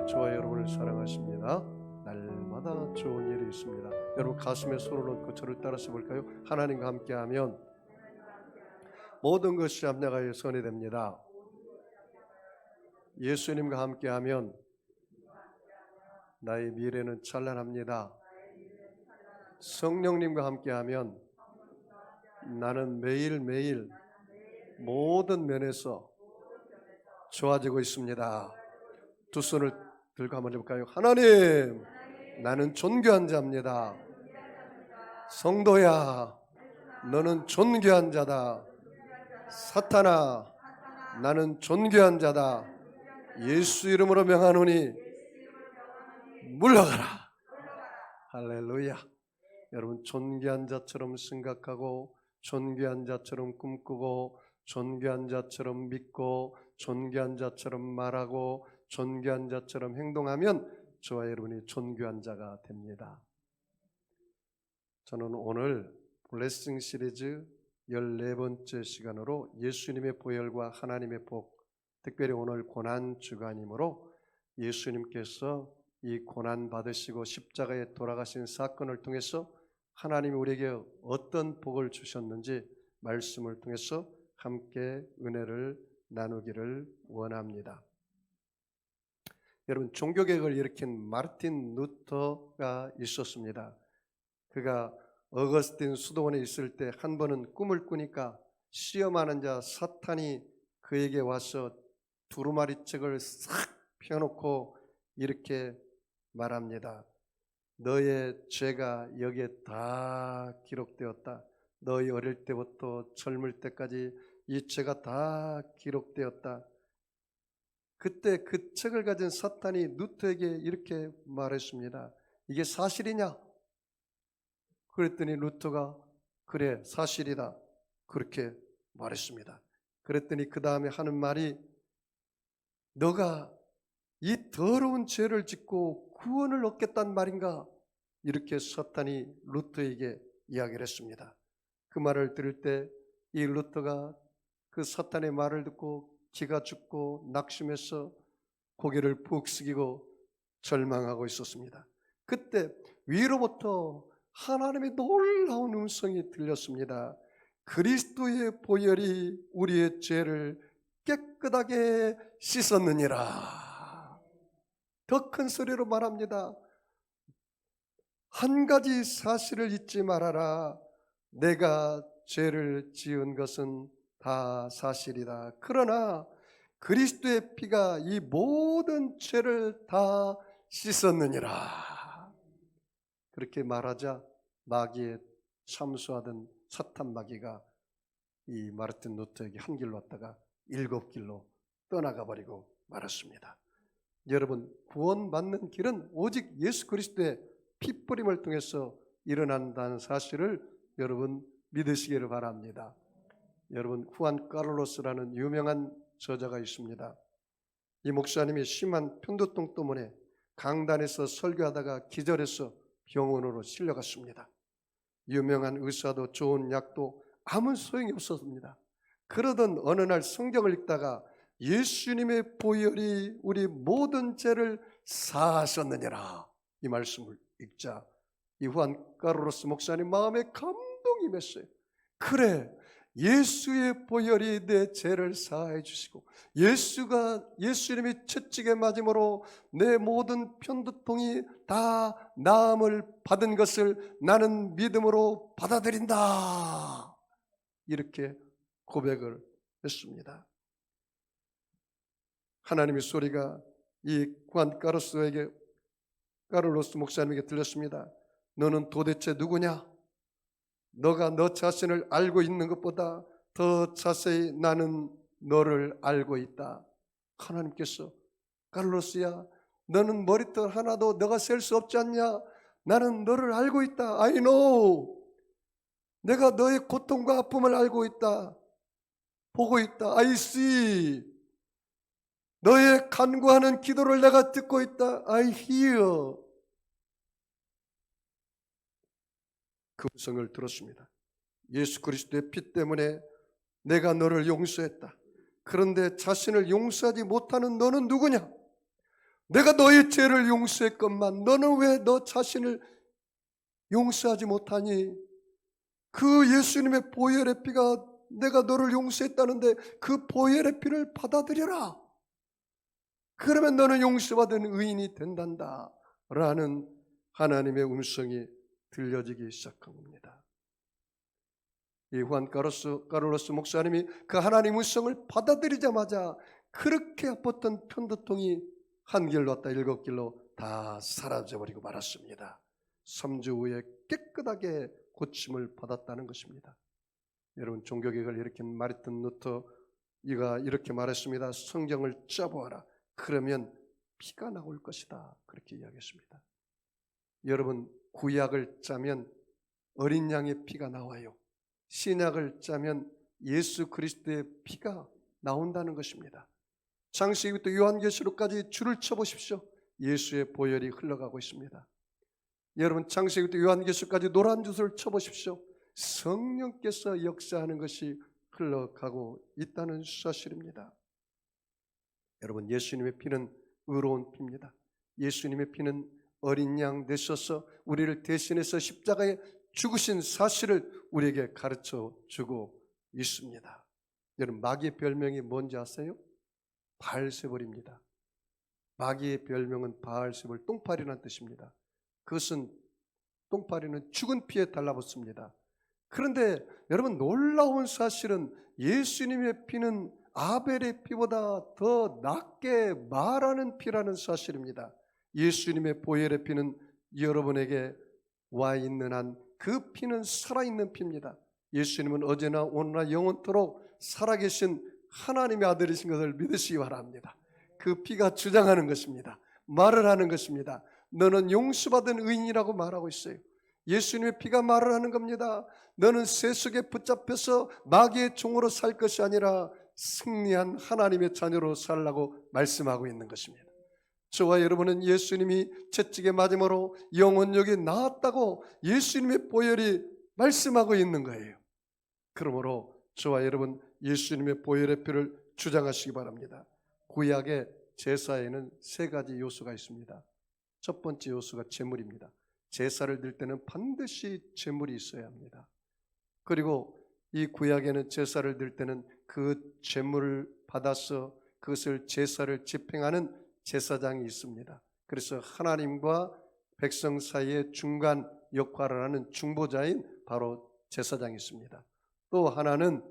저와 여러분을 사랑하십니다. 날마다 좋은 일이 있습니다. 여러분 가슴에 손을 얹고 저를 따라서 볼까요? 하나님과 함께하면 모든 것이 합력하여 선이 됩니다. 예수님과 함께하면 나의 미래는 찬란합니다. 성령님과 함께하면 나는 매일매일 모든 면에서 좋아지고 있습니다. 두 손을 들고 한번 해볼까요? 하나님, 나는 존귀한 자입니다. 성도야, 너는 존귀한 자다. 사탄아, 나는 존귀한 자다. 예수 이름으로 명하노니 물러가라. 할렐루야. 여러분, 존귀한 자처럼 생각하고 존귀한 자처럼 꿈꾸고 존귀한 자처럼 믿고 존귀한 자처럼 말하고 존귀한 자처럼 행동하면 저와 여러분이 존귀한 자가 됩니다. 저는 오늘 블레싱 시리즈 14번째 시간으로 예수님의 보혈과 하나님의 복, 특별히 오늘 고난 주간이므로 예수님께서 이 고난 받으시고 십자가에 돌아가신 사건을 통해서 하나님이 우리에게 어떤 복을 주셨는지 말씀을 통해서 함께 은혜를 나누기를 원합니다. 여러분, 종교개혁을 일으킨 마르틴 루터가 있었습니다. 그가 어거스틴 수도원에 있을 때 한 번은 꿈을 꾸니까 시험하는 자 사탄이 그에게 와서 두루마리 책을 싹 펴놓고 이렇게 말합니다. 너의 죄가 여기에 다 기록되었다. 너희 어릴 때부터 젊을 때까지 이 죄가 다 기록되었다. 그때 그 책을 가진 사탄이 루터에게 이렇게 말했습니다. 이게 사실이냐? 그랬더니 루터가 그래, 사실이다. 그렇게 말했습니다. 그랬더니 그 다음에 하는 말이 너가 이 더러운 죄를 짓고 구원을 얻겠단 말인가? 이렇게 사탄이 루터에게 이야기를 했습니다. 그 말을 들을 때 이 루터가 그 사탄의 말을 듣고 기가 죽고 낙심해서 고개를 푹 숙이고 절망하고 있었습니다. 그때 위로부터 하나님의 놀라운 음성이 들렸습니다. 그리스도의 보혈이 우리의 죄를 깨끗하게 씻었느니라. 더 큰 소리로 말합니다. 한 가지 사실을 잊지 말아라. 내가 죄를 지은 것은 다 사실이다. 그러나 그리스도의 피가 이 모든 죄를 다 씻었느니라. 그렇게 말하자 마귀에 참수하던 사탄 마귀가 이 마르틴 루터에게 한 길로 왔다가 7길로 떠나가 버리고 말았습니다. 여러분, 구원받는 길은 오직 예수 그리스도의 피뿌림을 통해서 일어난다는 사실을 여러분 믿으시기를 바랍니다. 여러분, 후안 카를로스라는 유명한 저자가 있습니다. 이 목사님이 심한 편두통 때문에 강단에서 설교하다가 기절해서 병원으로 실려갔습니다. 유명한 의사도 좋은 약도 아무 소용이 없었습니다. 그러던 어느 날 성경을 읽다가 예수님의 보혈이 우리 모든 죄를 사하셨느니라 이 말씀을 읽자 이 후안 카를로스 목사님 마음에 감동이 임했어요. 그래, 예수의 보혈이 내 죄를 사하여 주시고 예수님이 채찍에 맞음으로 내 모든 편두통이 다 나음을 받은 것을 나는 믿음으로 받아들인다. 이렇게 고백을 했습니다. 하나님의 소리가 이 후안 카를로스 목사님에게 들렸습니다. 너는 도대체 누구냐? 너가 너 자신을 알고 있는 것보다 더 자세히 나는 너를 알고 있다. 하나님께서 카를로스야, 너는 머리털 하나도 너가 셀 수 없지 않냐? 나는 너를 알고 있다. I know. 내가 너의 고통과 아픔을 알고 있다. 보고 있다. I see. 너의 간구하는 기도를 내가 듣고 있다. I hear. 그 음성을 들었습니다. 예수 그리스도의 피 때문에 내가 너를 용서했다. 그런데 자신을 용서하지 못하는 너는 누구냐? 내가 너의 죄를 용서했건만 너는 왜 너 자신을 용서하지 못하니? 그 예수님의 보혈의 피가 내가 너를 용서했다는데 그 보혈의 피를 받아들여라. 그러면 너는 용서받은 의인이 된단다 라는 하나님의 음성이 들려지기 시작한 겁니다. 이 후안 카를로스 목사님이 그 하나님의 음성을 받아들이자마자 그렇게 아팠던 편두통이 한 길로 왔다 7길로 다 사라져버리고 말았습니다. 3주 후에 깨끗하게 고침을 받았다는 것입니다. 여러분, 종교개혁을 일으킨 마르틴 루터가 이렇게 말했습니다. 성경을 짜보아라. 그러면 피가 나올 것이다. 그렇게 이야기했습니다. 여러분, 구약을 짜면 어린 양의 피가 나와요. 신약을 짜면 예수 그리스도의 피가 나온다는 것입니다. 창세기부터 요한계시록까지 줄을 쳐보십시오. 예수의 보혈이 흘러가고 있습니다. 여러분, 창세기부터 요한계시록까지 노란 줄을 쳐보십시오. 성령께서 역사하는 것이 흘러가고 있다는 사실입니다. 여러분, 예수님의 피는 의로운 피입니다. 예수님의 피는 어린 양 되셔서 우리를 대신해서 십자가에 죽으신 사실을 우리에게 가르쳐 주고 있습니다. 여러분, 마귀의 별명이 뭔지 아세요? 바알세불입니다. 마귀의 별명은 바알세불, 똥파리라는 뜻입니다. 그것은 똥파리는 죽은 피에 달라붙습니다. 그런데 여러분, 놀라운 사실은 예수님의 피는 아벨의 피보다 더 낫게 말하는 피라는 사실입니다. 예수님의 보혈의 피는 여러분에게 와 있는 한 그 피는 살아있는 피입니다. 예수님은 어제나 오늘나 영원토록 살아계신 하나님의 아들이신 것을 믿으시기 바랍니다. 그 피가 주장하는 것입니다. 말을 하는 것입니다. 너는 용서받은 의인이라고 말하고 있어요. 예수님의 피가 말을 하는 겁니다. 너는 세속에 붙잡혀서 마귀의 종으로 살 것이 아니라 승리한 하나님의 자녀로 살라고 말씀하고 있는 것입니다. 저와 여러분은 예수님이 채찍에 맞음으로 영혼력이 나았다고 예수님의 보혈이 말씀하고 있는 거예요. 그러므로 저와 여러분, 예수님의 보혈의 피를 주장하시기 바랍니다. 구약의 제사에는 3가지 요소가 있습니다. 첫 번째 요소가 제물입니다. 제사를 드릴 때는 반드시 제물이 있어야 합니다. 그리고 이 구약에는 제사를 드릴 때는 그 제물을 받아서 그것을 제사를 집행하는 제사장이 있습니다. 그래서 하나님과 백성 사이의 중간 역할을 하는 중보자인 바로 제사장이 있습니다. 또 하나는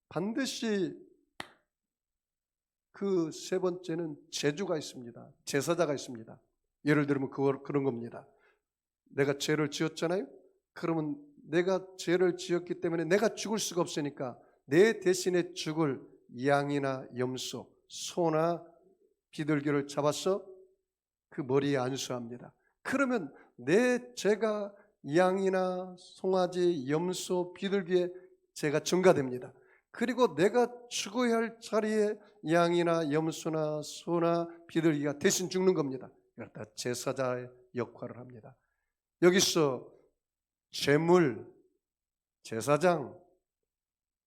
반드시 그 3번째는 제주가 있습니다. 제사자가 있습니다. 예를 들면 그런 겁니다. 내가 죄를 지었잖아요. 그러면 내가 죄를 지었기 때문에 내가 죽을 수가 없으니까 내 대신에 죽을 양이나 염소, 소나 비둘기를 잡아서 그 머리에 안수합니다. 그러면 내 죄가 양이나 송아지, 염소, 비둘기에 죄가 증가됩니다. 그리고 내가 죽어야 할 자리에 양이나 염소나 소나 비둘기가 대신 죽는 겁니다. 그러다 제사자의 역할을 합니다. 여기서 제물, 제사장,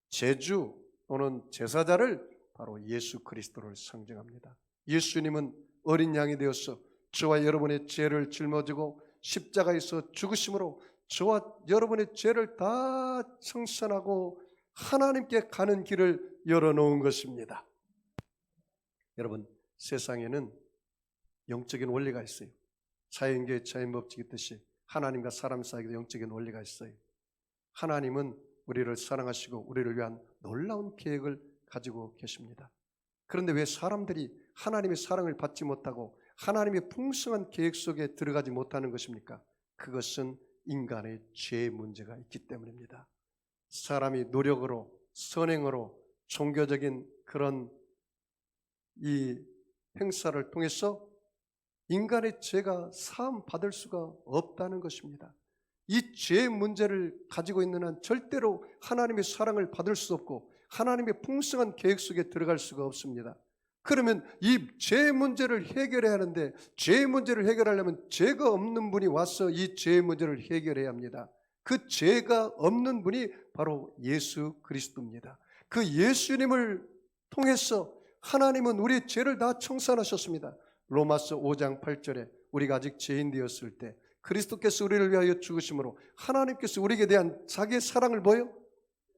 제주 또는 제사자를 바로 예수 그리스도를 상징합니다. 예수님은 어린 양이 되어서 저와 여러분의 죄를 짊어지고 십자가에서 죽으심으로 저와 여러분의 죄를 다 청산하고 하나님께 가는 길을 열어놓은 것입니다. 여러분, 세상에는 영적인 원리가 있어요. 자연계의 자연법칙이 있듯이 하나님과 사람 사이에도 영적인 원리가 있어요. 하나님은 우리를 사랑하시고 우리를 위한 놀라운 계획을 가지고 계십니다. 그런데 왜 사람들이 하나님의 사랑을 받지 못하고 하나님의 풍성한 계획 속에 들어가지 못하는 것입니까? 그것은 인간의 죄의 문제가 있기 때문입니다. 사람이 노력으로, 선행으로, 종교적인 그런 이 행사를 통해서 인간의 죄가 사함 받을 수가 없다는 것입니다. 이 죄의 문제를 가지고 있는 한 절대로 하나님의 사랑을 받을 수 없고 하나님의 풍성한 계획 속에 들어갈 수가 없습니다. 그러면 이 죄의 문제를 해결해야 하는데 죄의 문제를 해결하려면 죄가 없는 분이 와서 이 죄의 문제를 해결해야 합니다. 그 죄가 없는 분이 바로 예수 그리스도입니다. 그 예수님을 통해서 하나님은 우리의 죄를 다 청산하셨습니다. 로마서 5장 8절에 우리가 아직 죄인 되었을 때 그리스도께서 우리를 위하여 죽으심으로 하나님께서 우리에게 대한 자기의 사랑을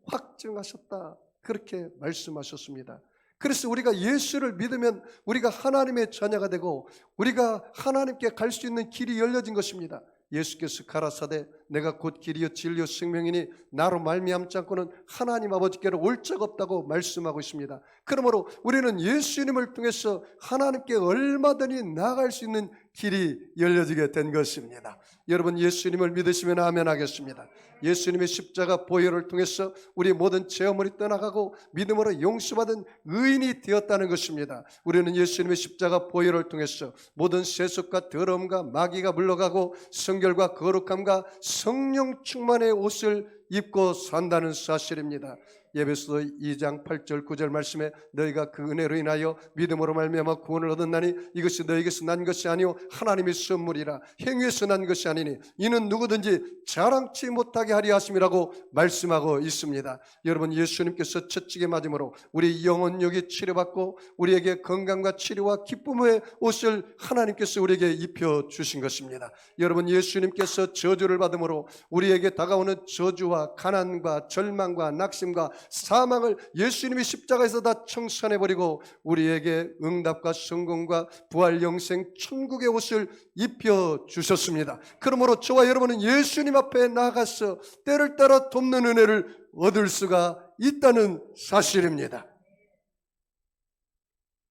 확증하셨다. 그렇게 말씀하셨습니다. 그래서 우리가 예수를 믿으면 우리가 하나님의 자녀가 되고 우리가 하나님께 갈 수 있는 길이 열려진 것입니다. 예수께서 가라사대 내가 곧 길이요 진리요 생명이니 나로 말미암지 않고는 하나님 아버지께로 올 적 없다고 말씀하고 있습니다. 그러므로 우리는 예수님을 통해서 하나님께 얼마든지 나아갈 수 있는 길이 열려지게 된 것입니다. 여러분 예수님을 믿으시면 아멘 하겠습니다. 예수님의 십자가 보혈을 통해서 우리 모든 죄어물이 떠나가고 믿음으로 용서받은 의인이 되었다는 것입니다. 우리는 예수님의 십자가 보혈을 통해서 모든 세속과 더러움과 마귀가 물러가고 성결과 거룩함과 성령 충만의 옷을 입고 산다는 사실입니다. 에베소서 2장 8절 9절 말씀에 너희가 그 은혜로 인하여 믿음으로 말미암아 구원을 얻었나니 이것이 너희에게서 난 것이 아니요 하나님의 선물이라 행위에서 난 것이 아니니 이는 누구든지 자랑치 못하게 하리 하심이라고 말씀하고 있습니다. 여러분 예수님께서 채찍에 맞음으로 우리 영혼력이 치료받고 우리에게 건강과 치료와 기쁨의 옷을 하나님께서 우리에게 입혀주신 것입니다. 여러분 예수님께서 저주를 받음으로 우리에게 다가오는 저주와 가난과 절망과 낙심과 사망을 예수님이 십자가에서 다 청산해버리고 우리에게 응답과 성공과 부활 영생 천국의 옷을 입혀주셨습니다. 그러므로 저와 여러분은 예수님 앞에 나가서 때를 따라 돕는 은혜를 얻을 수가 있다는 사실입니다.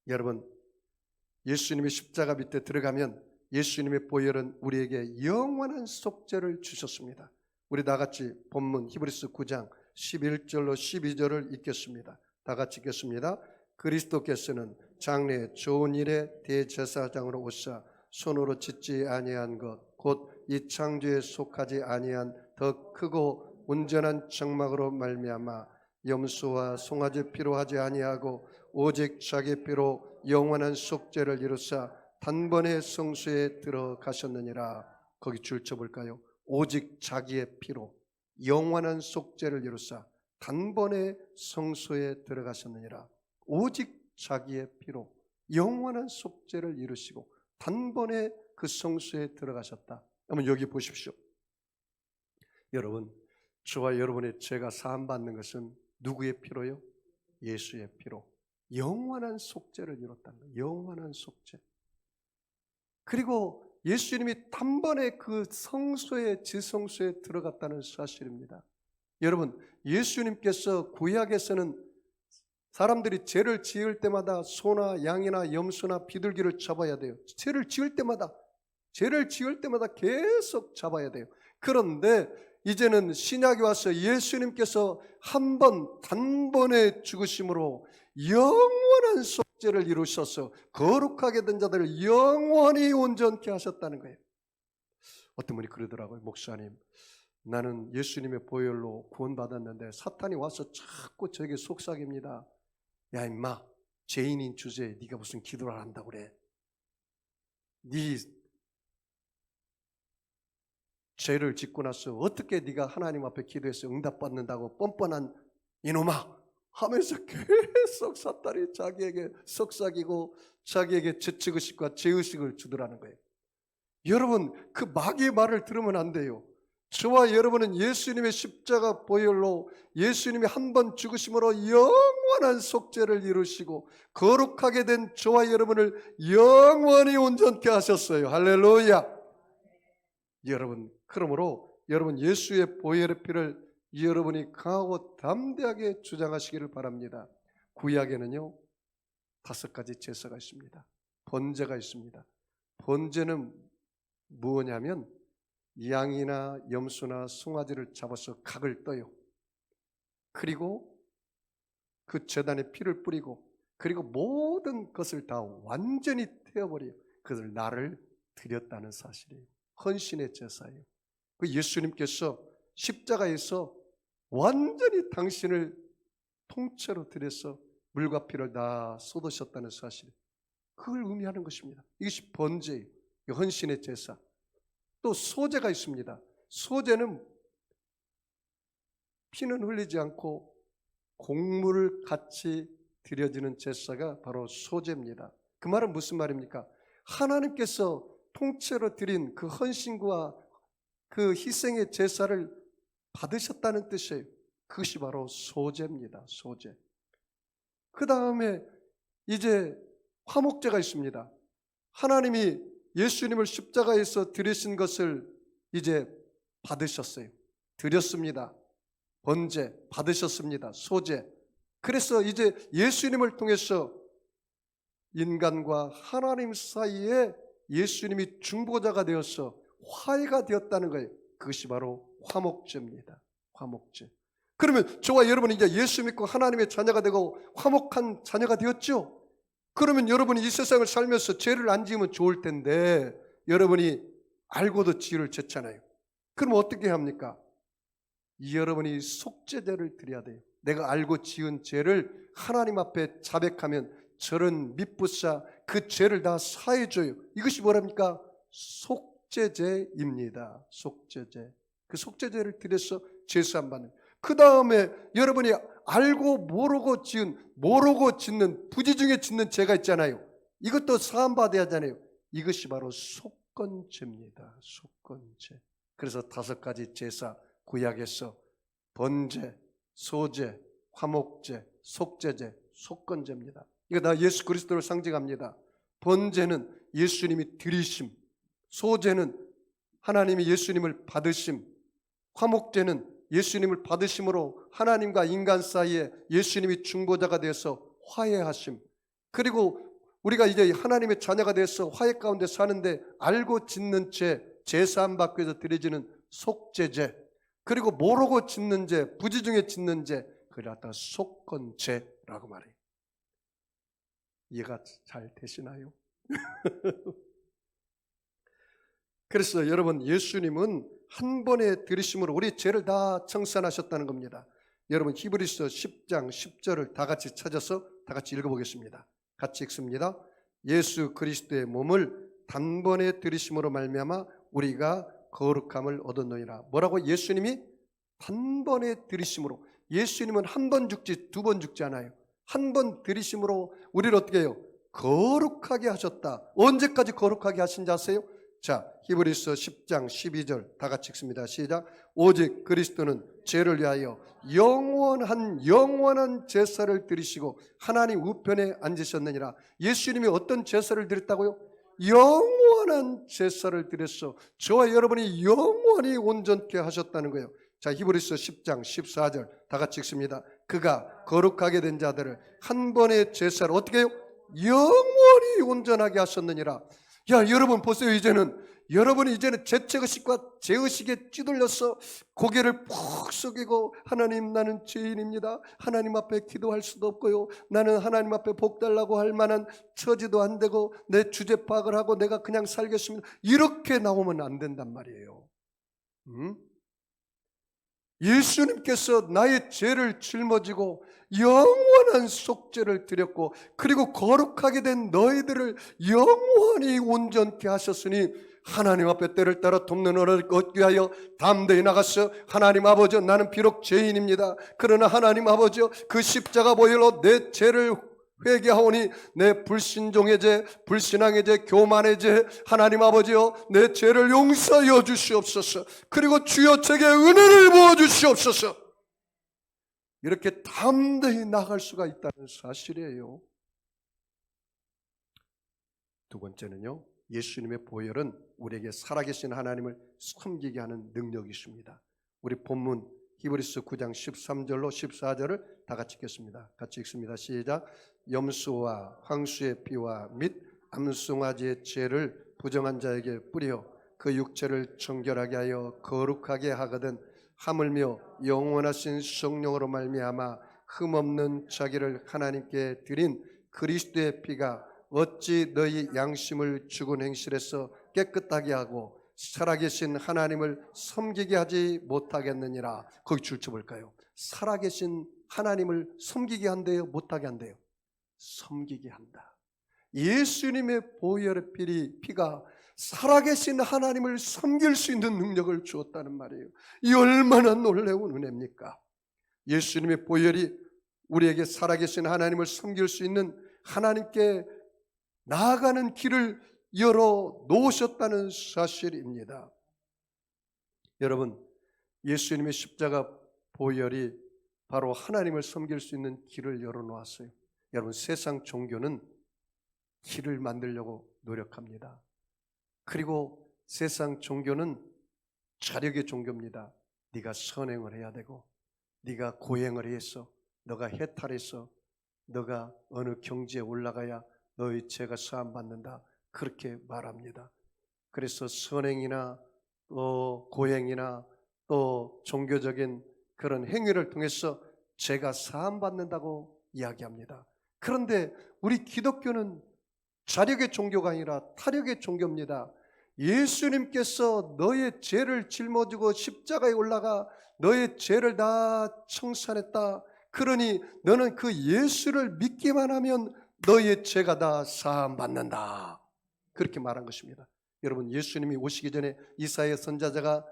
여러분 예수님이 십자가 밑에 들어가면 예수님의 보혈은 우리에게 영원한 속죄를 주셨습니다. 우리 다같이 본문 히브리서 9장 11절로 12절을 읽겠습니다. 다같이 읽겠습니다. 그리스도께서는 장래에 좋은 일에 대제사장으로 오사 손으로 짓지 아니한 것 곧 이 창조에 속하지 아니한 더 크고 온전한 장막으로 말미암아 염소와 송아지 피로 하지 아니하고 오직 자기 피로 영원한 속죄를 이루사 단번에 성소에 들어가셨느니라. 거기 줄 쳐볼까요? 오직 자기의 피로 영원한 속죄를 이루사 단번에 성소에 들어가셨느니라. 오직 자기의 피로 영원한 속죄를 이루시고 단번에 그 성소에 들어가셨다. 한번 여기 보십시오. 여러분 저와 여러분의 죄가 사함받는 것은 누구의 피로요? 예수의 피로 영원한 속죄를 이뤘다는 거예요. 영원한 속죄. 그리고 예수님이 단번에 그 성소에 지성소에 들어갔다는 사실입니다. 여러분 예수님께서 구약에서는 사람들이 죄를 지을 때마다 소나 양이나 염소나 비둘기를 잡아야 돼요. 죄를 지을 때마다 계속 잡아야 돼요. 그런데 이제는 신약에 와서 예수님께서 한 번 단번에 죽으심으로 영원한 속죄를 이루셔서 거룩하게 된 자들을 영원히 온전케 하셨다는 거예요. 어떤 분이 그러더라고요. 목사님, 나는 예수님의 보혈로 구원받았는데 사탄이 와서 자꾸 저에게 속삭입니다. 야 임마, 죄인인 주제에 네가 무슨 기도를 한다고 그래. 네 죄를 짓고 나서 어떻게 네가 하나님 앞에 기도해서 응답받는다고 뻔뻔한 이놈아 하면서 계속 사탄이 자기에게 속삭이고 자기에게 죄책의식과 죄의식을 주더라는 거예요. 여러분 그 마귀의 말을 들으면 안 돼요. 저와 여러분은 예수님의 십자가 보혈로 예수님이 한 번 죽으심으로 영원한 속죄를 이루시고 거룩하게 된 저와 여러분을 영원히 온전케 하셨어요. 할렐루야. 여러분 그러므로 여러분 예수의 보혈의 피를 여러분이 강하고 담대하게 주장하시기를 바랍니다. 구약에는요 5가지 제사가 있습니다. 번제가 있습니다. 번제는 무엇이냐면 양이나 염소나 송아지를 잡아서 각을 떠요. 그리고 그 제단에 피를 뿌리고 그리고 모든 것을 다 완전히 태워버려요. 그것을 나를 드렸다는 사실이에요. 헌신의 제사예요. 그 예수님께서 십자가에서 완전히 당신을 통째로 드려서 물과 피를 다 쏟으셨다는 사실, 그걸 의미하는 것입니다. 이것이 번제예요. 헌신의 제사. 또 소제가 있습니다. 소제는 피는 흘리지 않고 곡물을 같이 드려지는 제사가 바로 소제입니다. 그 말은 무슨 말입니까? 하나님께서 통째로 드린 그 헌신과 그 희생의 제사를 받으셨다는 뜻이에요. 그것이 바로 소제입니다. 소제. 그 다음에 이제 화목제가 있습니다. 하나님이 예수님을 십자가에서 드리신 것을 이제 받으셨어요. 드렸습니다. 번제 받으셨습니다. 소제. 그래서 이제 예수님을 통해서 인간과 하나님 사이에 예수님이 중보자가 되어서 화해가 되었다는 거예요. 그것이 바로 화목제입니다. 화목제. 그러면 저와 여러분이 이제 예수 믿고 하나님의 자녀가 되고 화목한 자녀가 되었죠? 그러면 여러분이 이 세상을 살면서 죄를 안 지으면 좋을 텐데 여러분이 알고도 죄를 졌잖아요. 그럼 어떻게 합니까? 여러분이 속죄제를 드려야 돼요. 내가 알고 지은 죄를 하나님 앞에 자백하면 저런 밑부사 그 죄를 다 사해줘요. 이것이 뭐랍니까? 속죄제입니다. 속죄제. 그 속죄제를 드려서 죄사함 받는. 그 다음에 여러분이 알고 모르고 짓는 부지 중에 짓는 죄가 있잖아요. 이것도 사함 받아야 하잖아요. 이것이 바로 속건제입니다. 속건제. 그래서 5가지 제사 구약에서 번제, 소제, 화목제, 속죄제, 속건제입니다. 이거 다 예수 그리스도를 상징합니다. 번제는 예수님이 드리심, 소제는 하나님이 예수님을 받으심, 화목제는 예수님을 받으심으로 하나님과 인간 사이에 예수님이 중보자가 되어서 화해하심. 그리고 우리가 이제 하나님의 자녀가 되어서 화해 가운데 사는데 알고 짓는 죄, 제사함 받기 위해서 드려지는 속죄제. 그리고 모르고 짓는 죄, 부지 중에 짓는 죄, 그걸 갖다가 속건제라고 말해요. 이해가 잘 되시나요? 그래서 여러분, 예수님은 한 번의 들이심으로 우리 죄를 다 청산하셨다는 겁니다. 여러분, 히브리서 10장 10절을 다 같이 찾아서 다 같이 읽어보겠습니다. 같이 읽습니다. 예수 그리스도의 몸을 단번에 들이심으로 말미암아 우리가 거룩함을 얻었노니라. 뭐라고? 예수님이 단번에 들이심으로. 예수님은 한 번 죽지 2번 죽지 않아요. 한 번 들이심으로 우리를 어떻게 해요? 거룩하게 하셨다. 언제까지 거룩하게 하신지 아세요? 자, 히브리서 10장 12절 다 같이 읽습니다. 시작. 오직 그리스도는 죄를 위하여 영원한 제사를 드리시고 하나님 우편에 앉으셨느니라. 예수님이 어떤 제사를 드렸다고요? 영원한 제사를 드렸어. 저와 여러분이 영원히 온전케 하셨다는 거예요. 자, 히브리서 10장 14절 다 같이 읽습니다. 그가 거룩하게 된 자들을 한 번의 제사로 어떻게 해요? 영원히 온전하게 하셨느니라. 야, 여러분 보세요. 여러분이 이제는 죄책의식과 죄의식에 찌들려서 고개를 푹 숙이고 하나님, 나는 죄인입니다. 하나님 앞에 기도할 수도 없고요. 나는 하나님 앞에 복 달라고 할 만한 처지도 안 되고 내 주제 파악을 하고 내가 그냥 살겠습니다. 이렇게 나오면 안 된단 말이에요. 예수님께서 나의 죄를 짊어지고 영원한 속죄를 드렸고 그리고 거룩하게 된 너희들을 영원히 온전케 하셨으니 하나님 앞에 때를 따라 돕는 은혜를 얻기 위하여 담대히 나가서 하나님 아버지, 나는 비록 죄인입니다. 그러나 하나님 아버지, 그 십자가 보혈로 내 죄를 회개하오니 내 불신종의 죄, 불신앙의 죄, 교만의 죄, 하나님 아버지여 내 죄를 용서하여 주시옵소서. 그리고 주여 제게 은혜를 부어 주시옵소서. 이렇게 담대히 나갈 수가 있다는 사실이에요. 두 번째는요, 예수님의 보혈은 우리에게 살아계신 하나님을 섬기게 하는 능력이 있습니다. 우리 본문 히브리서 9장 13절로 14절을 다 같이 읽겠습니다. 같이 읽습니다. 시작. 염소와 황수의 피와 및 암송아지의 죄를 부정한 자에게 뿌려 그 육체를 정결하게 하여 거룩하게 하거든 하물며 영원하신 성령으로 말미암아 흠없는 자기를 하나님께 드린 그리스도의 피가 어찌 너희 양심을 죽은 행실에서 깨끗하게 하고 살아계신 하나님을 섬기게 하지 못하겠느니라. 거기 줄 쳐볼까요? 살아계신 하나님을 섬기게 한대요? 못하게 한대요? 섬기게 한다. 예수님의 보혈의 피가 살아계신 하나님을 섬길 수 있는 능력을 주었다는 말이에요. 이 얼마나 놀라운 은혜입니까? 예수님의 보혈이 우리에게 살아계신 하나님을 섬길 수 있는, 하나님께 나아가는 길을 열어 놓으셨다는 사실입니다. 여러분, 예수님의 십자가 보혈이 바로 하나님을 섬길 수 있는 길을 열어 놓았어요. 여러분, 세상 종교는 길을 만들려고 노력합니다. 그리고 세상 종교는 자력의 종교입니다. 네가 선행을 해야 되고, 네가 고행을 해서, 너가 해탈해서, 너가 어느 경지에 올라가야 너의 죄가 사함받는다, 그렇게 말합니다. 그래서 선행이나 또 고행이나 또 종교적인 그런 행위를 통해서 죄가 사함받는다고 이야기합니다. 그런데 우리 기독교는 자력의 종교가 아니라 타력의 종교입니다. 예수님께서 너의 죄를 짊어지고 십자가에 올라가 너의 죄를 다 청산했다. 그러니 너는 그 예수를 믿기만 하면 너의 죄가 다 사함받는다, 그렇게 말한 것입니다. 여러분, 예수님이 오시기 전에 이사야 선지자가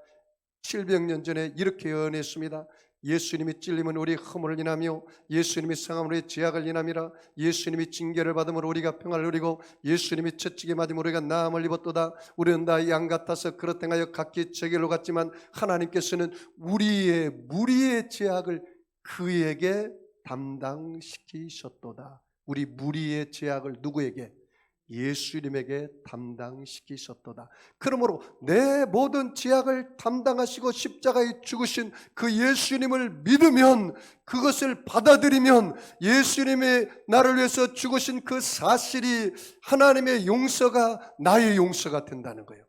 700년 전에 이렇게 예언했습니다. 예수님이 찔림은 우리 허물을 인하며 예수님이 상함은 우리 죄악을 인함이라. 예수님이 징계를 받음으로 우리가 평안을 누리고 예수님이 채찍에 맞음으로 우리가 나음을 입었도다. 우리는 다 양 같아서 그릇 행하여 각기 제 길로 갔지만 하나님께서는 우리의 무리의 죄악을 그에게 담당시키셨도다. 우리 무리의 죄악을 누구에게? 예수님에게 담당시키셨도다. 그러므로 내 모든 죄악을 담당하시고 십자가에 죽으신 그 예수님을 믿으면, 그것을 받아들이면 예수님의 나를 위해서 죽으신 그 사실이 하나님의 용서가 나의 용서가 된다는 거예요.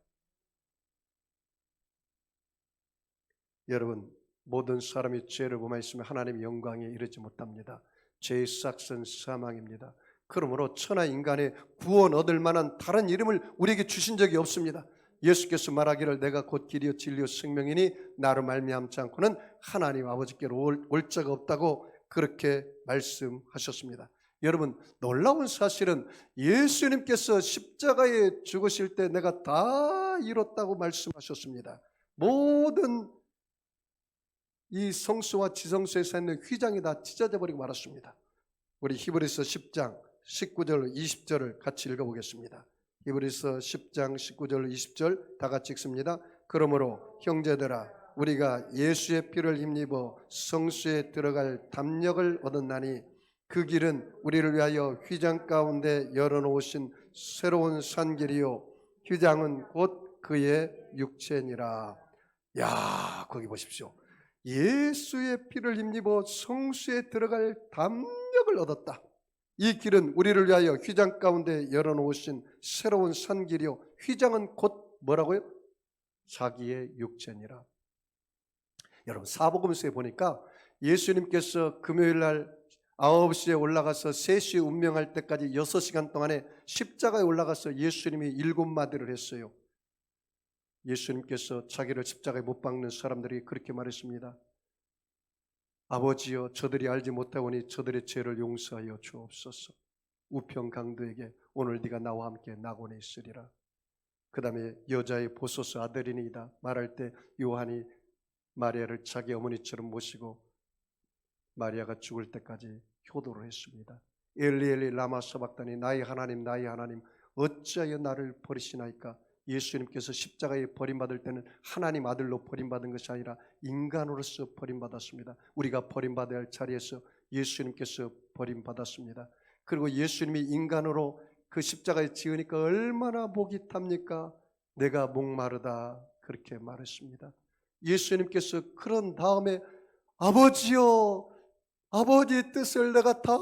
여러분, 모든 사람이 죄를 범하였으면 하나님의 영광에 이르지 못합니다. 죄의 싹은 사망입니다. 그러므로 천하 인간의 구원 얻을 만한 다른 이름을 우리에게 주신 적이 없습니다. 예수께서 말하기를 내가 곧 길이요 진리요 생명이니 나로 말미암지 않고는 하나님 아버지께로 올 자가 없다고 그렇게 말씀하셨습니다. 여러분, 놀라운 사실은 예수님께서 십자가에 죽으실 때 내가 다 이뤘다고 말씀하셨습니다. 모든 이 성수와 지성수에 쌓이는 휘장이 다 찢어져 버리고 말았습니다. 우리 히브리서 10장 19절 20절을 같이 읽어보겠습니다. 히브리서 10장 19절 20절 다 같이 읽습니다. 그러므로 형제들아, 우리가 예수의 피를 힘입어 성수에 들어갈 담력을 얻었나니 그 길은 우리를 위하여 휘장 가운데 열어놓으신 새로운 산길이요 휘장은 곧 그의 육체니라. 야, 거기 보십시오. 예수의 피를 힘입어 성수에 들어갈 담력을 얻었다. 이 길은 우리를 위하여 휘장 가운데 열어놓으신 새로운 산길이요 휘장은 곧 뭐라고요? 자기의 육체니라. 여러분, 사복음서에 보니까 예수님께서 금요일날 9시에 올라가서 3시에 운명할 때까지 6시간 동안에 십자가에 올라가서 예수님이 7마디를 했어요. 예수님께서 자기를 십자가에 못 박는 사람들이 그렇게 말했습니다. 아버지여, 저들이 알지 못하오니 저들의 죄를 용서하여 주옵소서. 우평 강도에게 오늘 네가 나와 함께 낙원에 있으리라. 그 다음에 여자의 보소서 아들이니이다 말할 때 요한이 마리아를 자기 어머니처럼 모시고 마리아가 죽을 때까지 효도를 했습니다. 엘리 엘리 라마 사박다니, 나의 하나님 나의 하나님 어찌하여 나를 버리시나이까. 예수님께서 십자가에 버림받을 때는 하나님 아들로 버림받은 것이 아니라 인간으로서 버림받았습니다. 우리가 버림받아야 할 자리에서 예수님께서 버림받았습니다. 그리고 예수님이 인간으로 그 십자가에 지으니까 얼마나 목이 탑니까? 내가 목마르다 그렇게 말했습니다. 예수님께서 그런 다음에 아버지여, 아버지의 뜻을 내가 다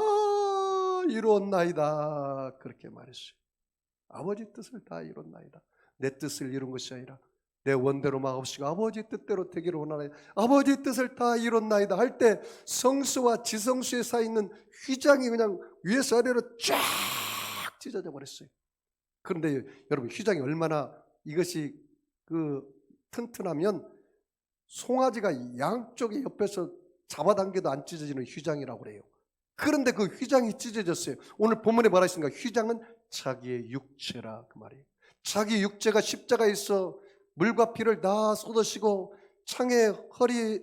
이루었나이다 그렇게 말했어요. 아버지 뜻을 다 이뤘나이다. 내 뜻을 이룬 것이 아니라 내 원대로 마옵시고 아버지 뜻대로 되기를 원하나이다. 아버지 뜻을 다 이뤘나이다 할 때 성수와 지성수에 쌓여있는 휘장이 그냥 위에서 아래로 쫙 찢어져 버렸어요. 그런데 여러분, 휘장이 얼마나 이것이 튼튼하면 송아지가 양쪽에 옆에서 잡아당겨도 안 찢어지는 휘장이라고 그래요. 그런데 그 휘장이 찢어졌어요. 오늘 본문에 뭐라 했습니까? 휘장은 자기의 육체라 그 말이에요. 자기 육체가 십자가에서 물과 피를 다 쏟으시고 창에 허리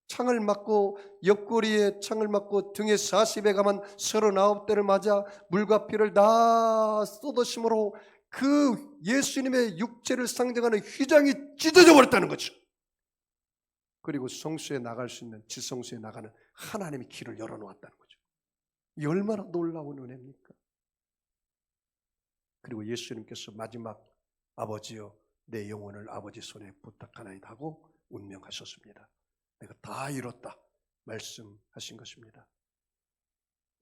창을 맞고 옆구리에 창을 맞고 등에 40에 감한 39대를 맞아 물과 피를 다 쏟으심으로 그 예수님의 육체를 상징하는 휘장이 찢어져 버렸다는 거죠. 그리고 성소에 나갈 수 있는, 지성소에 나가는 하나님의 길을 열어놓았다는 거죠. 이 얼마나 놀라운 은혜입니까? 그리고 예수님께서 마지막 아버지여 내 영혼을 아버지 손에 부탁하나이다 하고 운명하셨습니다. 내가 다 이뤘다 말씀하신 것입니다.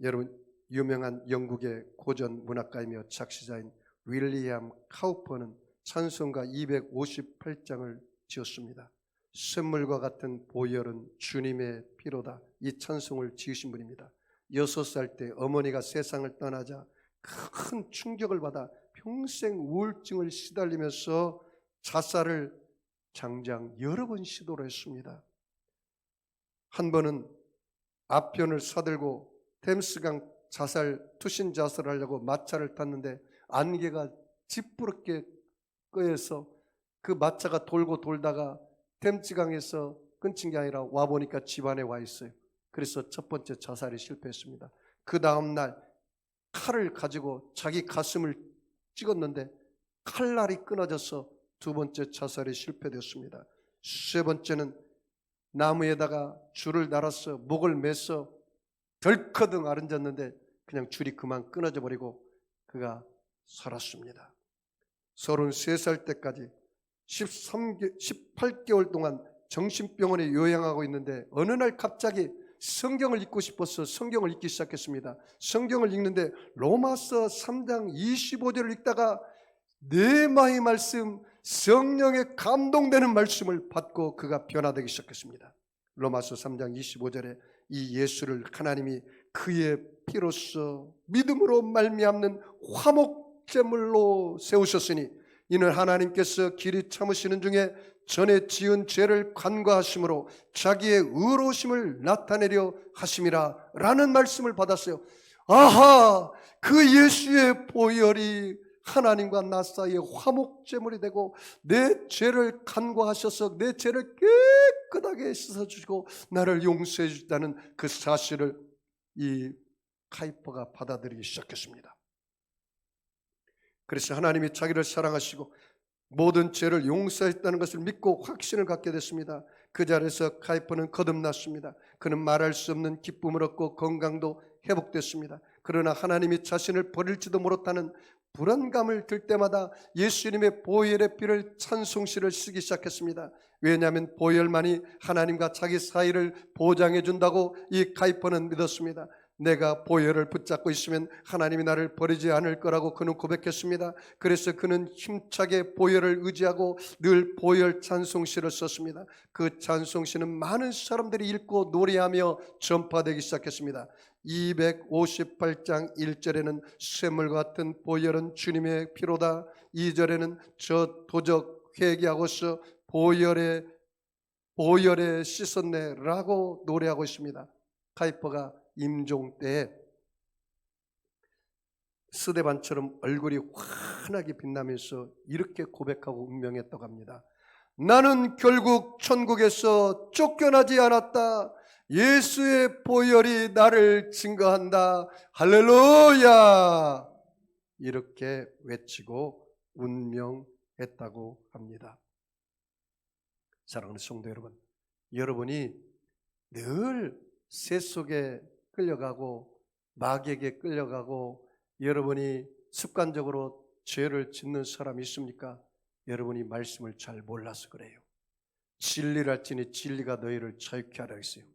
여러분, 유명한 영국의 고전 문학가이며 작시자인 윌리엄 카우퍼는 찬송가 258장을 지었습니다. 샘물과 같은 보혈은 주님의 피로다. 이 찬송을 지으신 분입니다. 6살 때 어머니가 세상을 떠나자 큰 충격을 받아 평생 우울증을 시달리면서 자살을 장장 여러 번 시도를 했습니다. 한 번은 아편을 사들고 템스강 투신 자살을 하려고 마차를 탔는데 안개가 찌푸럽게 끄여서 그 마차가 돌고 돌다가 템스강에서 끊친 게 아니라 와보니까 집안에 와 있어요. 그래서 첫 번째 자살이 실패했습니다. 그 다음날 칼을 가지고 자기 가슴을 찍었는데 칼날이 끊어져서 두 번째 자살이 실패되었습니다. 세 번째는 나무에다가 줄을 달아서 목을 매서 덜커덩 아른졌는데 그냥 줄이 그만 끊어져 버리고 그가 살았습니다. 33살 때까지 18개월 동안 정신병원에 요양하고 있는데 어느 날 갑자기 성경을 읽고 싶어서 성경을 읽기 시작했습니다. 성경을 읽는데 로마서 3장 25절을 읽다가 뇌마의 말씀, 성령의 감동되는 말씀을 받고 그가 변화되기 시작했습니다. 로마서 3장 25절에 이 예수를 하나님이 그의 피로써 믿음으로 말미암는 화목제물로 세우셨으니 이는 하나님께서 길이 참으시는 중에 전에 지은 죄를 간과하심으로 자기의 의로우심을 나타내려 하심이라 라는 말씀을 받았어요. 아하, 그 예수의 보혈이 하나님과 나 사이에 화목제물이 되고 내 죄를 간과하셔서 내 죄를 깨끗하게 씻어주시고 나를 용서해 주셨다는 그 사실을 이 카이퍼가 받아들이기 시작했습니다. 그래서 하나님이 자기를 사랑하시고 모든 죄를 용서했다는 것을 믿고 확신을 갖게 됐습니다. 그 자리에서 카이퍼는 거듭났습니다. 그는 말할 수 없는 기쁨을 얻고 건강도 회복됐습니다. 그러나 하나님이 자신을 버릴지도 못하는 불안감을 들 때마다 예수님의 보혈의 피를 찬송시를 쓰기 시작했습니다. 왜냐하면 보혈만이 하나님과 자기 사이를 보장해 준다고 이 카이퍼는 믿었습니다. 내가 보혈을 붙잡고 있으면 하나님이 나를 버리지 않을 거라고 그는 고백했습니다. 그래서 그는 힘차게 보혈을 의지하고 늘 보혈 찬송시를 썼습니다. 그 찬송시는 많은 사람들이 읽고 노래하며 전파되기 시작했습니다. 258장 1절에는 샘물 같은 보혈은 주님의 피로다. 2절에는 저 도적 회개하고서 보혈에 씻었네 라고 노래하고 있습니다. 카이퍼가 임종 때에 스데반처럼 얼굴이 환하게 빛나면서 이렇게 고백하고 운명했다고 합니다. 나는 결국 천국에서 쫓겨나지 않았다. 예수의 보혈이 나를 증거한다. 할렐루야! 이렇게 외치고 운명했다고 합니다. 사랑하는 성도 여러분, 여러분이 늘 새 속에 끌려가고 마귀에게 끌려가고 여러분이 습관적으로 죄를 짓는 사람이 있습니까? 여러분이 말씀을 잘 몰라서 그래요. 진리를 알지니 진리가 너희를 자유케 하라 했어요.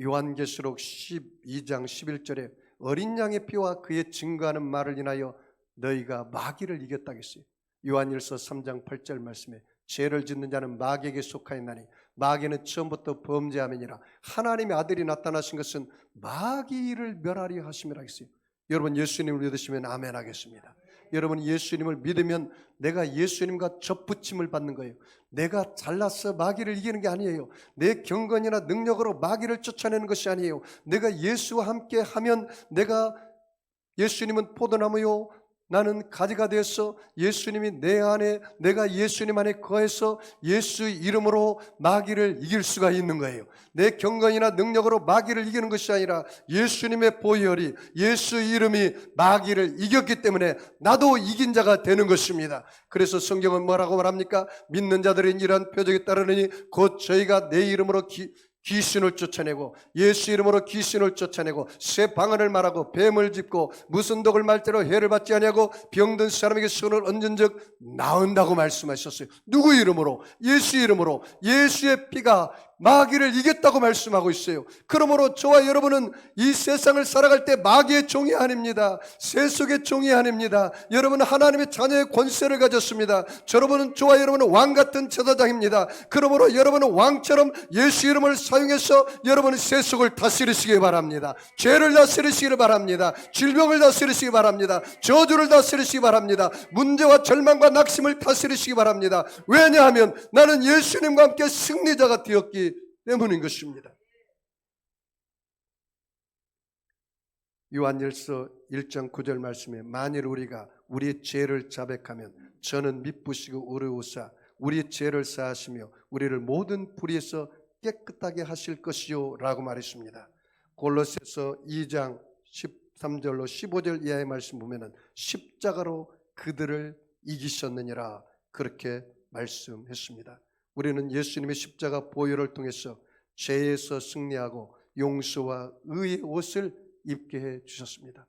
요한계시록 12장 11절에 어린 양의 피와 그의 증거하는 말을 인하여 너희가 마귀를 이겼다 했어요. 요한일서 3장 8절 말씀에 죄를 짓는 자는 마귀에게 속하였나니 마귀는 처음부터 범죄함이니라. 하나님의 아들이 나타나신 것은 마귀를 멸하려 하심이라 했어요. 여러분 예수님을 믿으시면 아멘 하겠습니다. 여러분 예수님을 믿으면 내가 예수님과 접붙임을 받는 거예요. 내가 잘나서 마귀를 이기는 게 아니에요. 내 경건이나 능력으로 마귀를 쫓아내는 것이 아니에요. 내가 예수와 함께 하면 내가 예수님은 포도나무요 나는 가지가 되어서 예수님이 내 안에, 내가 예수님 안에 거해서 예수 이름으로 마귀를 이길 수가 있는 거예요. 내 경건이나 능력으로 마귀를 이기는 것이 아니라 예수님의 보혈이, 예수 이름이 마귀를 이겼기 때문에 나도 이긴 자가 되는 것입니다. 그래서 성경은 뭐라고 말합니까? 믿는 자들은 이러한 표적에 따르느니 곧 저희가 내 이름으로 귀신을 쫓아내고 예수 이름으로 귀신을 쫓아내고 새 방언을 말하고 뱀을 짚고 무슨 독을 말대로 해를 받지 아니하고 병든 사람에게 손을 얹은 적 나은다고 말씀하셨어요. 누구 이름으로? 예수 이름으로. 예수의 피가 마귀를 이겼다고 말씀하고 있어요. 그러므로 저와 여러분은 이 세상을 살아갈 때 마귀의 종이 아닙니다. 세속의 종이 아닙니다. 여러분은 하나님의 자녀의 권세를 가졌습니다. 저와 여러분은 왕같은 제사장입니다. 그러므로 여러분은 왕처럼 예수 이름을 사용해서 여러분은 세속을 다스리시기 바랍니다. 죄를 다스리시기 바랍니다. 질병을 다스리시기 바랍니다. 저주를 다스리시기 바랍니다. 문제와 절망과 낙심을 다스리시기 바랍니다. 왜냐하면 나는 예수님과 함께 승리자가 되었기 때문인 것입니다. 요한일서 1장 9절 말씀에 만일 우리가 우리의 죄를 자백하면 저는 미쁘시고 의로우사 우리의 죄를 사하시며 우리를 모든 불의에서 깨끗하게 하실 것이요 라고 말했습니다. 골로새서 2장 13절로 15절 이하의 말씀 보면은 십자가로 그들을 이기셨느니라 그렇게 말씀했습니다. 우리는 예수님의 십자가 보혈을 통해서 죄에서 승리하고 용서와 의의 옷을 입게 해 주셨습니다.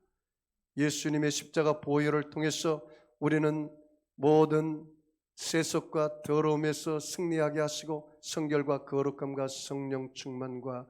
예수님의 십자가 보혈을 통해서 우리는 모든 세속과 더러움에서 승리하게 하시고 성결과 거룩함과 성령 충만과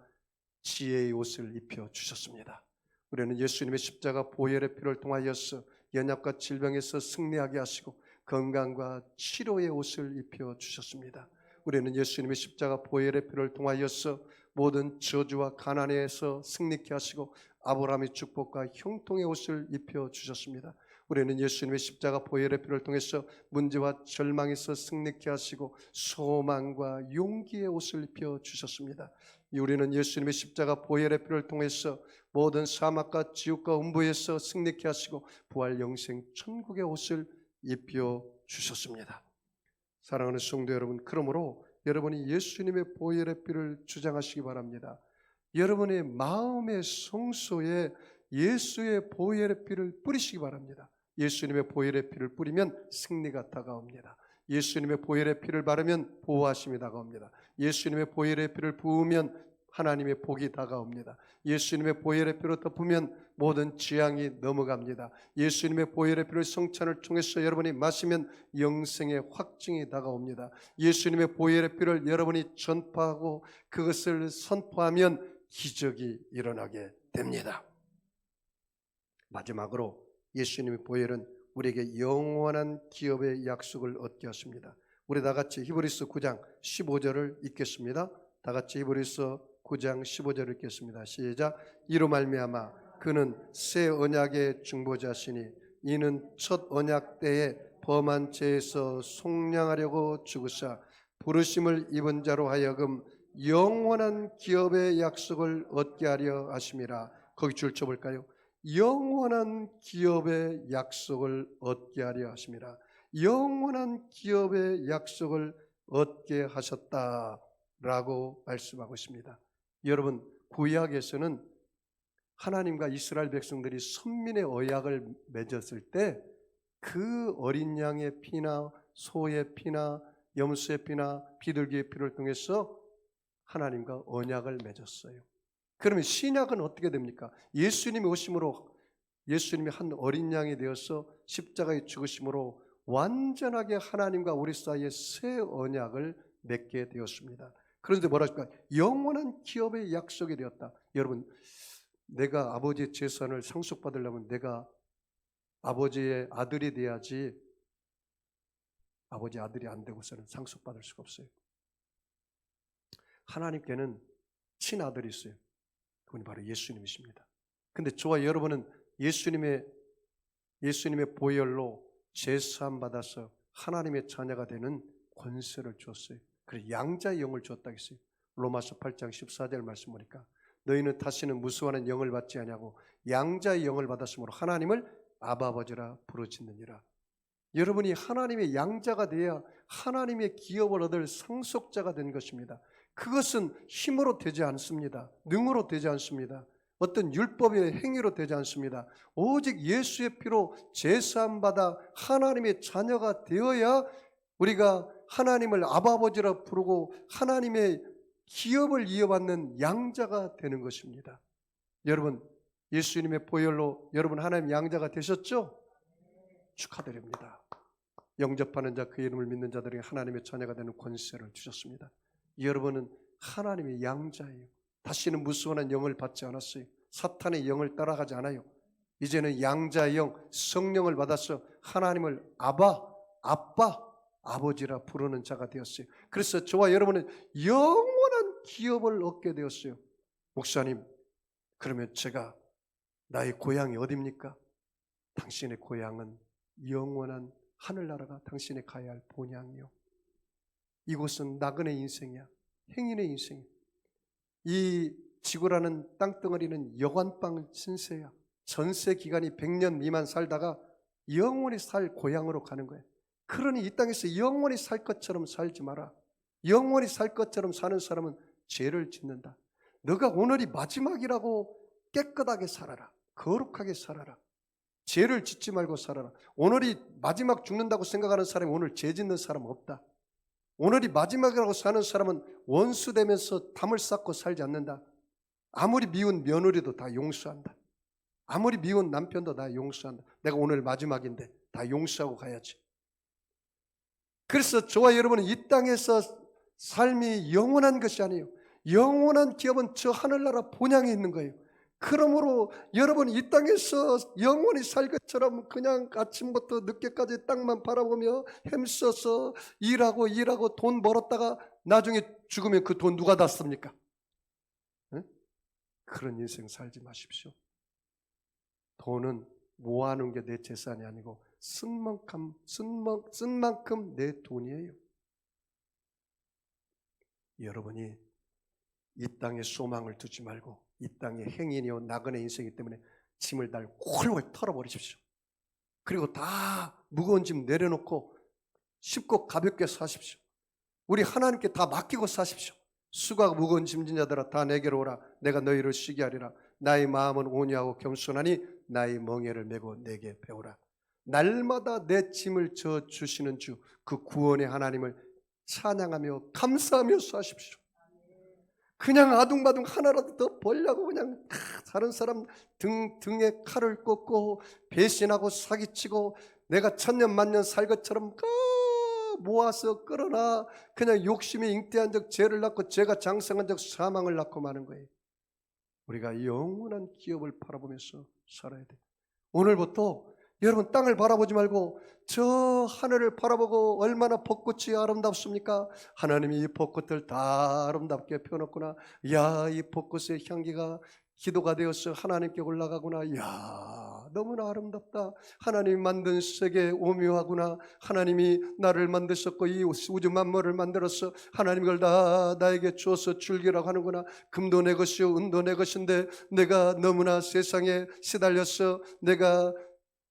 지혜의 옷을 입혀 주셨습니다. 우리는 예수님의 십자가 보혈의 피를 통하여서 연약과 질병에서 승리하게 하시고 건강과 치료의 옷을 입혀 주셨습니다. 우리는 예수님의 십자가 보혈의 피를 통하여서 모든 저주와 가난에서 승리케 하시고 아브라함의 축복과 형통의 옷을 입혀 주셨습니다. 우리는 예수님의 십자가 보혈의 피를 통해서 문제와 절망에서 승리케 하시고 소망과 용기의 옷을 입혀 주셨습니다. 우리는 예수님의 십자가 보혈의 피를 통해서 모든 사막과 지옥과 음부에서 승리케 하시고 부활 영생 천국의 옷을 입혀 주셨습니다. 사랑하는 성도 여러분, 그러므로 여러분이 예수님의 보혈의 피를 주장하시기 바랍니다. 여러분의 마음의 성소에 예수의 보혈의 피를 뿌리시기 바랍니다. 예수님의 보혈의 피를 뿌리면 승리가 다가옵니다. 예수님의 보혈의 피를 바르면 보호하심이 다가옵니다. 예수님의 보혈의 피를 부으면 하나님의 복이 다가옵니다. 예수님의 보혈의 피로 덮으면 모든 재앙이 넘어갑니다. 예수님의 보혈의 피를 성찬을 통해서 여러분이 마시면 영생의 확증이 다가옵니다. 예수님의 보혈의 피를 여러분이 전파하고 그것을 선포하면 기적이 일어나게 됩니다. 마지막으로 예수님의 보혈은 우리에게 영원한 기업의 약속을 얻게 하십니다. 우리 다 같이 히브리서 9장 15절을 읽겠습니다. 다 같이 히브리서 9장 15절을 읽겠습니다. 시작. 이로 말미암아 그는 새 언약의 중보자시니 이는 첫 언약 때에 범한 죄에서 속량하려고 죽으사 부르심을 입은 자로 하여금 영원한 기업의 약속을 얻게 하려 하심이라. 거기 줄 쳐볼까요? 영원한 기업의 약속을 얻게 하려 하심이라. 영원한 기업의 약속을 얻게 하셨다라고 말씀하고 있습니다. 여러분, 구약에서는 하나님과 이스라엘 백성들이 선민의 언약을 맺었을 때 그 어린 양의 피나 소의 피나 염소의 피나 비둘기의 피를 통해서 하나님과 언약을 맺었어요. 그러면 신약은 어떻게 됩니까? 예수님이 오심으로 예수님이 한 어린 양이 되어서 십자가에 죽으심으로 완전하게 하나님과 우리 사이에 새 언약을 맺게 되었습니다. 그런데 뭐라 할까? 영원한 기업의 약속이 되었다. 여러분, 내가 아버지의 재산을 상속받으려면 내가 아버지의 아들이 돼야지, 아버지 아들이 안 되고서는 상속받을 수가 없어요. 하나님께는 친아들이 있어요. 그분이 바로 예수님이십니다. 근데 저와 여러분은 예수님의 보혈로 제사함 받아서 하나님의 자녀가 되는 권세를 주었어요. 그래서 양자의 영을 주었다 했어요. 로마서 8장 14절 말씀 보니까 너희는 다시는 무수하는 영을 받지 아니하고 양자의 영을 받았으므로 하나님을 아바 아버지라 부르짖느니라. 여러분이 하나님의 양자가 되어야 하나님의 기업을 얻을 상속자가 된 것입니다. 그것은 힘으로 되지 않습니다. 능으로 되지 않습니다. 어떤 율법의 행위로 되지 않습니다. 오직 예수의 피로 제사함받아 하나님의 자녀가 되어야 우리가 하나님을 아바 아버지라 부르고 하나님의 기업을 이어받는 양자가 되는 것입니다. 여러분, 예수님의 보혈로 여러분 하나님 양자가 되셨죠? 축하드립니다. 영접하는 자, 그 이름을 믿는 자들이 하나님의 자녀가 되는 권세를 주셨습니다. 여러분은 하나님의 양자예요. 다시는 무수한 영을 받지 않았어요. 사탄의 영을 따라가지 않아요. 이제는 양자의 영, 성령을 받아서 하나님을 아바, 아빠, 아버지라 부르는 자가 되었어요. 그래서 저와 여러분은 영원한 기업을 얻게 되었어요. 목사님, 그러면 제가 나의 고향이 어디입니까? 당신의 고향은 영원한 하늘나라가 당신이 가야 할 본향이요. 이곳은 나그네 인생이야. 행인의 인생이야. 이 지구라는 땅덩어리는 여관방 신세야. 전세 기간이 100년 미만 살다가 영원히 살 고향으로 가는 거야. 그러니 이 땅에서 영원히 살 것처럼 살지 마라. 영원히 살 것처럼 사는 사람은 죄를 짓는다. 너가 오늘이 마지막이라고 깨끗하게 살아라. 거룩하게 살아라. 죄를 짓지 말고 살아라. 오늘이 마지막 죽는다고 생각하는 사람이 오늘 죄 짓는 사람 없다. 오늘이 마지막이라고 사는 사람은 원수되면서 담을 쌓고 살지 않는다. 아무리 미운 며느리도 다 용서한다. 아무리 미운 남편도 다 용서한다. 내가 오늘 마지막인데 다 용서하고 가야지. 그래서 저와 여러분은 이 땅에서 삶이 영원한 것이 아니에요. 영원한 기업은 저 하늘나라 본향에 있는 거예요. 그러므로 여러분 이 땅에서 영원히 살 것처럼 그냥 아침부터 늦게까지 땅만 바라보며 힘써서 일하고 돈 벌었다가 나중에 죽으면 그 돈 누가 다 씁니까? 네? 그런 인생 살지 마십시오. 돈은 모아놓은 게 내 재산이 아니고 쓴 만큼 내 돈이에요. 여러분이 이 땅에 소망을 두지 말고 이 땅에 행인이요 나그네 인생이기 때문에 짐을 달고 홀홀 털어버리십시오. 그리고 다 무거운 짐 내려놓고 쉽고 가볍게 사십시오. 우리 하나님께 다 맡기고 사십시오. 수고하고 무거운 짐진 자들아 다 내게로 오라. 내가 너희를 쉬게 하리라. 나의 마음은 온유하고 겸손하니 나의 멍에를 메고 내게 배우라. 날마다 내 짐을 져 주시는 주, 그 구원의 하나님을 찬양하며 감사하며 사십시오. 그냥 아둥바둥 하나라도 더 벌려고 그냥 다른 사람 등에 칼을 꽂고 배신하고 사기치고 내가 천년만년 살 것처럼 모아서 끌어놔 그냥 욕심이 잉태한 적 죄를 낳고 죄가 장성한 적 사망을 낳고 마는 거예요. 우리가 영원한 기업을 바라보면서 살아야 돼. 오늘부터 여러분 땅을 바라보지 말고 저 하늘을 바라보고 얼마나 벚꽃이 아름답습니까? 하나님이 이 벚꽃을 다 아름답게 펴놓구나. 야, 이 벚꽃의 향기가 기도가 되어서 하나님께 올라가구나. 야, 너무나 아름답다. 하나님이 만든 세계 오묘하구나. 하나님이 나를 만드셨고 이 우주 만물을 만들어서 하나님 이걸 다 나에게 주어서 즐기라고 하는구나. 금도 내 것이요 은도 내 것인데 내가 너무나 세상에 시달려서 내가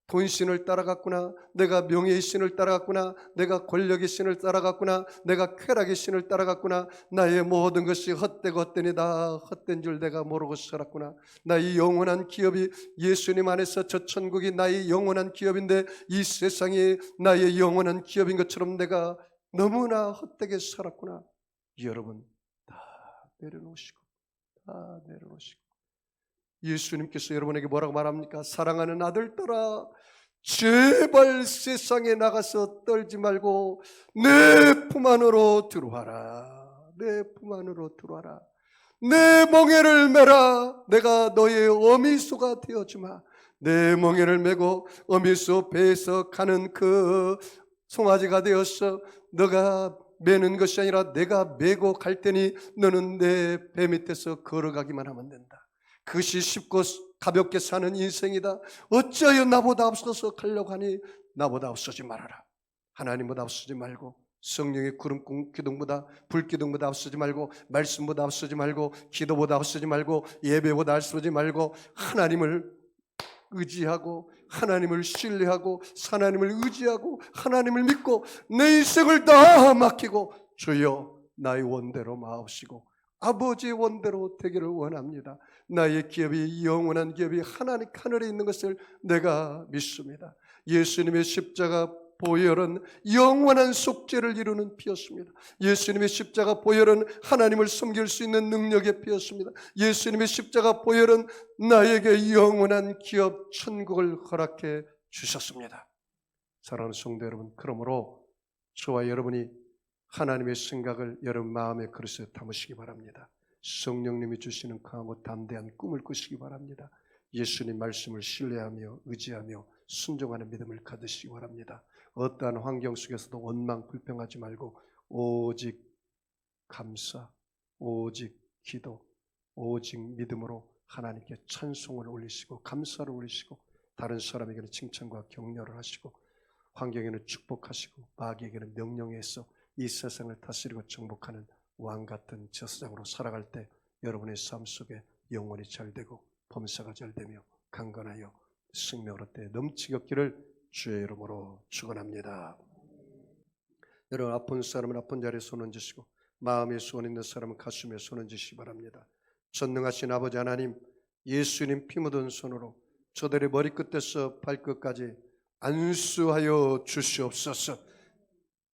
돈신을 따라갔구나. 내가 명예의 신을 따라갔구나. 내가 권력의 신을 따라갔구나. 내가 쾌락의 신을 따라갔구나. 나의 모든 것이 헛되고 헛되니다. 헛된 줄 내가 모르고 살았구나. 나의 영원한 기업이 예수님 안에서 저 천국이 나의 영원한 기업인데 이 세상이 나의 영원한 기업인 것처럼 내가 너무나 헛되게 살았구나. 여러분 다 내려놓으시고 예수님께서 여러분에게 뭐라고 말합니까? 사랑하는 아들들아 제발 세상에 나가서 떨지 말고 내 품 안으로 들어와라. 내 품 안으로 들어와라. 내 멍에를 메라. 내가 너의 어미소가 되어주마. 내 멍에를 메고 어미소 배에서 가는 그 송아지가 되어서 너가 매는 것이 아니라 내가 메고 갈 테니 너는 내 배 밑에서 걸어가기만 하면 된다. 그것이 쉽고 가볍게 사는 인생이다. 어찌하여 나보다 앞서서 가려고 하니 나보다 앞서지 말아라. 하나님보다 앞서지 말고 성령의 구름 기둥보다 불기둥보다 앞서지 말고 말씀보다 앞서지 말고 기도보다 앞서지 말고 예배보다 앞서지 말고 하나님을 의지하고 하나님을 신뢰하고 하나님을 의지하고 하나님을 믿고 내 인생을 다 맡기고 주여 나의 원대로 마옵시고 아버지의 원대로 되기를 원합니다. 나의 기업이 영원한 기업이 하나님 하늘에 있는 것을 내가 믿습니다. 예수님의 십자가 보혈은 영원한 속죄를 이루는 피였습니다. 예수님의 십자가 보혈은 하나님을 섬길 수 있는 능력의 피였습니다. 예수님의 십자가 보혈은 나에게 영원한 기업 천국을 허락해 주셨습니다. 사랑하는 성도 여러분, 그러므로 저와 여러분이 하나님의 생각을 여러분 마음의 그릇에 담으시기 바랍니다. 성령님이 주시는 강하고 담대한 꿈을 꾸시기 바랍니다. 예수님 말씀을 신뢰하며 의지하며 순종하는 믿음을 가지시기 바랍니다. 어떠한 환경 속에서도 원망 불평하지 말고 오직 감사, 오직 기도, 오직 믿음으로 하나님께 찬송을 올리시고 감사를 올리시고 다른 사람에게는 칭찬과 격려를 하시고 환경에는 축복하시고 마귀에게는 명령해서 이 세상을 다스리고 정복하는 왕같은 제사장으로 살아갈 때 여러분의 삶 속에 영혼이 잘되고 범사가 잘되며 강건하여 생명을 얻되 넘치게 얻기를 주의 이름으로 축원합니다. 여러분 아픈 사람은 아픈 자리에 손 얹으시고 마음에 소원 있는 사람은 가슴에 손 얹으시기 바랍니다. 전능하신 아버지 하나님, 예수님 피 묻은 손으로 저들의 머리끝에서 발끝까지 안수하여 주시옵소서.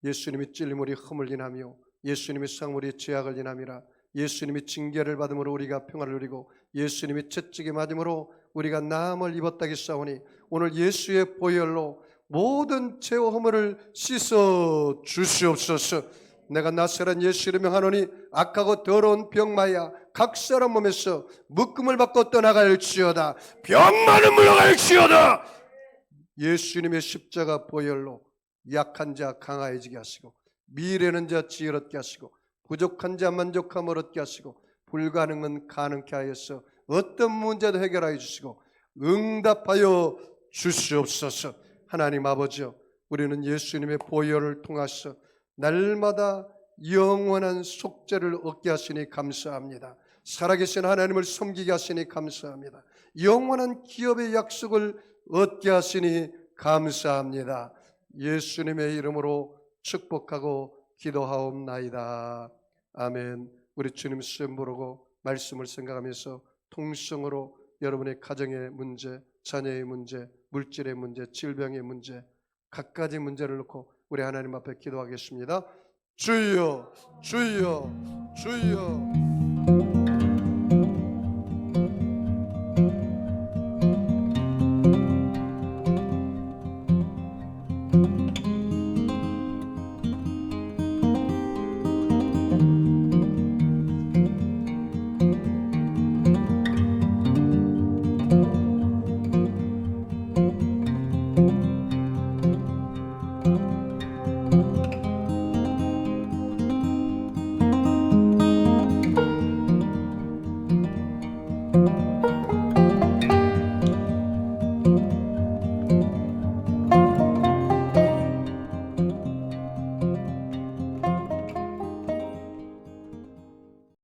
예수님이 찔림으로 흠을 인하며 예수님이 상물이 죄악을 인함이라. 예수님이 징계를 받음으로 우리가 평화를 누리고 예수님이 채찍에 맞음으로 우리가 나음을 입었다기 싸우니 오늘 예수의 보혈로 모든 죄와 허물을 씻어 주시옵소서. 내가 나사렛 예수 이름으로 하노니 악하고 더러운 병마야 각 사람 몸에서 묶음을 받고 떠나갈지어다. 병마는 물러갈지어다. 예수님의 십자가 보혈로 약한 자 강하여지게 하시고 미래는 자 지혜롭게 하시고 부족한 자 만족함을 얻게 하시고 불가능은 가능케 하여서 어떤 문제도 해결하여 주시고 응답하여 주시옵소서. 하나님 아버지여, 우리는 예수님의 보혈을 통하여 날마다 영원한 속죄를 얻게 하시니 감사합니다. 살아계신 하나님을 섬기게 하시니 감사합니다. 영원한 기업의 약속을 얻게 하시니 감사합니다. 예수님의 이름으로 축복하고 기도하옵나이다. 아멘. 우리 주님 시험 부르고 말씀을 생각하면서 통성으로 여러분의 가정의 문제, 자녀의 문제, 물질의 문제, 질병의 문제, 갖가지 문제를 놓고 우리 하나님 앞에 기도하겠습니다. 주여, 주여, 주여.